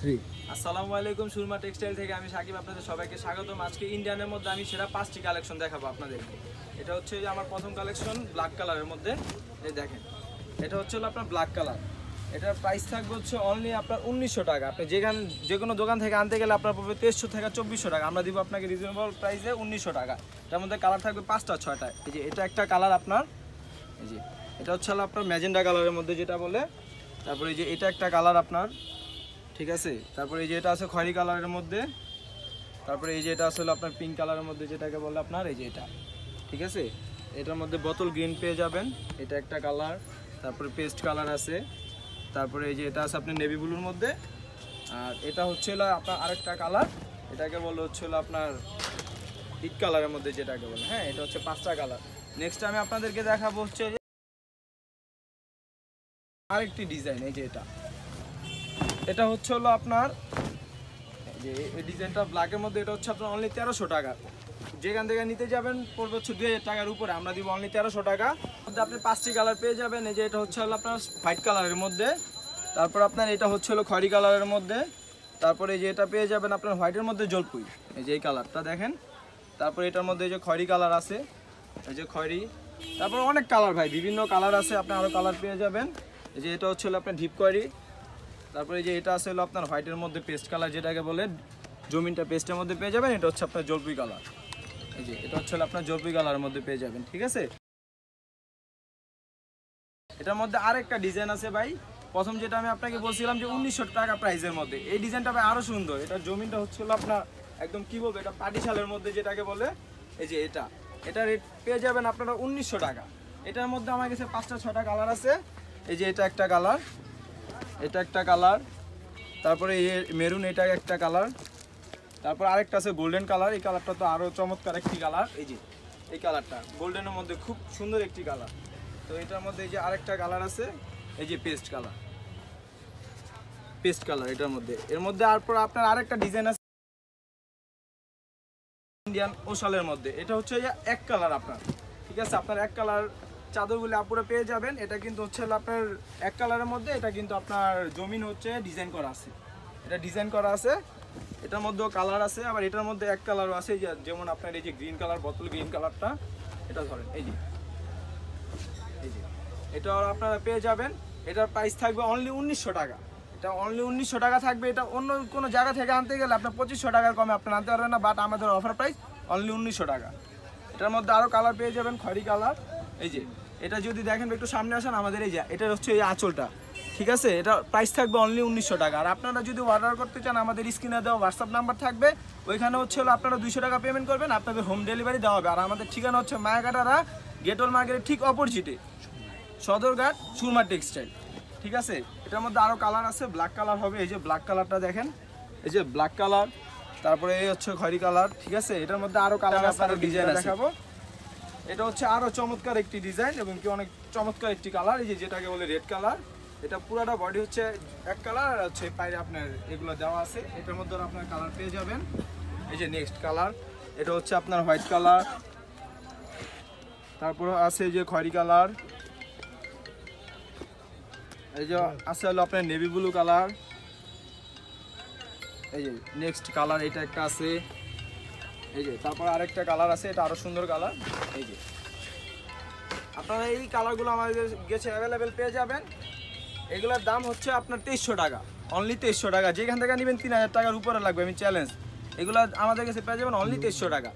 3। আসসালামু আলাইকুম, সুরমা টেক্সটাইল থেকে আমি সাকিব আপনাদের সবাইকে স্বাগতম। আজকে ইন্ডিয়ানের মধ্যে আমি সেরা 5টি কালেকশন দেখাবো আপনাদেরকে। এটা হচ্ছে যে আমার প্রথম কালেকশন ব্ল্যাক কালারের মধ্যে। এই দেখেন, এটা হচ্ছে আপনার ব্ল্যাক কালার। এটার প্রাইস থাকবে হচ্ছে অনলি আপনার 1900 টাকা। আপনি যে কোনো দোকান থেকে আনতে গেলে আপনার পড়বে 2300 থেকে 2400 টাকা। আমরা দিব আপনাকে রিজনেবল প্রাইসে 1900 টাকা। তার মধ্যে কালার থাকবে 5টা 6টা। এই যে এটা একটা কালার আপনার, এই যে এটা হচ্ছে আপনার ম্যাজেন্ডা কালারের মধ্যে যেটা বলে। তারপরে এই যে এটা একটা কালার আপনার, ঠিক আছে। তারপরে এই যে এটা আছে খয়েরি কালারের মধ্যে। তারপরে এই যে এটা আসলে আপনার পিঙ্ক কালারের মধ্যে যেটাকে বলে আপনার, এই যে এটা, ঠিক আছে। এটার মধ্যে বোতল গ্রিন পেয়ে যাবেন, এটা একটা কালার। তারপরে পেস্ট কালার আছে। তারপরে এই যে এটা আছে আপনার নেভি ব্লুর মধ্যে। আর এটা হচ্ছে আপনার আরেকটা কালার, এটাকে বলে হচ্ছে আপনার ইট কালারের মধ্যে যেটাকে বলে। হ্যাঁ, এটা হচ্ছে 5টা কালার। নেক্সট আমি আপনাদেরকে দেখাবো হচ্ছে আরেকটি ডিজাইন। এই যে এটা হচ্ছে আপনার যে এই ডিজাইনটা ব্ল্যাকের মধ্যে। এটা হচ্ছে আপনার অনলি 1300 টাকা। যেখান থেকে নিতে যাবেন পড়বে হচ্ছে 2000 টাকার উপরে। আমরা দিব অনলি 1300 টাকা। আপনি 5টি কালার পেয়ে যাবেন। এই যে এটা হচ্ছে আপনার হোয়াইট কালারের মধ্যে। তারপর আপনার এটা হচ্ছে খয়েরি কালারের মধ্যে। তারপরে এই যে এটা পেয়ে যাবেন আপনার হোয়াইটের মধ্যে জলপুই, এই যে এই কালারটা দেখেন। তারপর এটার মধ্যে এই যে খয়েরি কালার আছে, এই যে খয়েরি। তারপর অনেক কালার ভাই, বিভিন্ন কালার আছে, আপনি আরও কালার পেয়ে যাবেন। এই যে এটা হচ্ছে আপনার ডিপ খয়েরি। তারপরে যে এটা আছে আপনার হোয়াইটের মধ্যে পেস্ট কালার যেটাকে বলে, জমিনটা পেস্টের মধ্যে পেয়ে যাবেন। এটা হচ্ছে আপনার জলপুই কালার। এই যে এটা হচ্ছে আপনার জলপুই কালারের মধ্যে পেয়ে যাবেন, ঠিক আছে। এটার মধ্যে আরেকটা ডিজাইন আছে ভাই। প্রথম যেটা আমি আপনাকে বলছিলাম যে 1900 টাকা প্রাইসের মধ্যে, এই ডিজাইনটা ভাই আরো সুন্দর। এটার জমিনটা হচ্ছে আপনার একদম কি বলবো, এটা পাটিশালের মধ্যে যেটাকে বলে। এই যে এটা রেট পেয়ে যাবেন আপনারা 1900 টাকা। এটার মধ্যে আমার কাছে 5টা 6টা কালার আছে। এই যে এটা একটা কালার, এটা একটা কালার। তারপরে এই মেরুন, এটা একটা কালার। তারপর আরেকটা আছে গোল্ডেন কালার। এই কালারটা তো আরও চমৎকার একটি কালার। এই যে এই কালারটা গোল্ডেনের মধ্যে খুব সুন্দর একটি কালার। তো এটার মধ্যে এই যে আরেকটা কালার আছে, এই যে পেস্ট কালার এটার মধ্যে। এর মধ্যে তারপর আপনার আরেকটা ডিজাইন আছে ইন্ডিয়ান ওশালের মধ্যে। এটা হচ্ছে এক কালার আপনার, ঠিক আছে। আপনার এক কালার চাদরগুলি আপুরা পেয়ে যাবেন। এটা কিন্তু হচ্ছে আপনার এক কালারের মধ্যে। এটা কিন্তু আপনার জমিন হচ্ছে ডিজাইন করা আছে, এটা ডিজাইন করা আছে। এটার মধ্যেও কালার আছে, আবার এটার মধ্যে এক কালারও আছে। যেমন আপনার এই যে গ্রিন কালার, বোতল গ্রিন কালারটা, এটা ধরেন, এই যে এটা আপনারা পেয়ে যাবেন। এটার প্রাইস থাকবে অনলি 1900 টাকা। এটা অনলি 1900 টাকা থাকবে। এটা অন্য কোনো জায়গা থেকে আনতে গেলে আপনার 2500 টাকার কমে আপনার আনতে পারবেন না, বাট আমাদের অফার প্রাইস অনলি 1900 টাকা। এটার মধ্যে আরও কালার পেয়ে যাবেন, খয়েরি কালার। এই যে এটা যদি দেখেন একটু সামনে আসেন আমাদের, এই যে এটা হচ্ছে এই আঁচলটা, ঠিক আছে। এটা প্রাইস থাকবে অনলি 1900 টাকা। আর আপনারা যদি অর্ডার করতে চান আমাদের স্ক্রিনে দেওয়া হোয়াটসঅ্যাপ নাম্বার থাকবে, ওইখানে হচ্ছে আপনারা 200 টাকা পেমেন্ট করবেন, আপনাদের হোম ডেলিভারি দেওয়া হবে। আর আমাদের ঠিকানা হচ্ছে মায়াকাটারা গেটওয়াল মার্কেটের ঠিক অপোজিটে, সদরঘাট, সুরমা টেক্সটাইল, ঠিক আছে। এটার মধ্যে আরও কালার আছে, ব্ল্যাক কালার হবে। এই যে ব্ল্যাক কালারটা দেখেন, এই যে ব্ল্যাক কালার। তারপরে এই হচ্ছে খয়েরি কালার, ঠিক আছে। এটার মধ্যে আরও কালার আছে, আরও ডিজাইন দেখাবো। এটা হচ্ছে আরও চমৎকার একটি ডিজাইন এবং কি অনেক চমৎকার একটি কালার। এই যে যেটাকে বলে রেড কালার। এটা পুরাটা বডি হচ্ছে এক কালার, আর হচ্ছে পায়ে আপনার এগুলো দেওয়া আছে। এটার মধ্যে আপনার কালার পেয়ে যাবেন। এই যে নেক্সট কালার, এটা হচ্ছে আপনার হোয়াইট কালার। তারপর আছে যে খয়েরি কালার। এই যে আছে হলো আপনার নেভি ব্লু কালার। এই যে নেক্সট কালার, এটা একটা আছে। এই যে তারপর আরেকটা কালার আছে, এটা আরো সুন্দর কালার। এই যে আপনারা এই কালারগুলো আমাদের গেছে অ্যাভেলেবেল পেয়ে যাবেন। এগুলোর দাম হচ্ছে আপনার 2300 টাকা, অনলি 2300 টাকা। যেখান থেকে নেবেন 3000 টাকার উপরে লাগবে, আমি চ্যালেঞ্জ। এগুলো আমাদের কাছে পেয়ে যাবেন অনলি 2300 টাকা।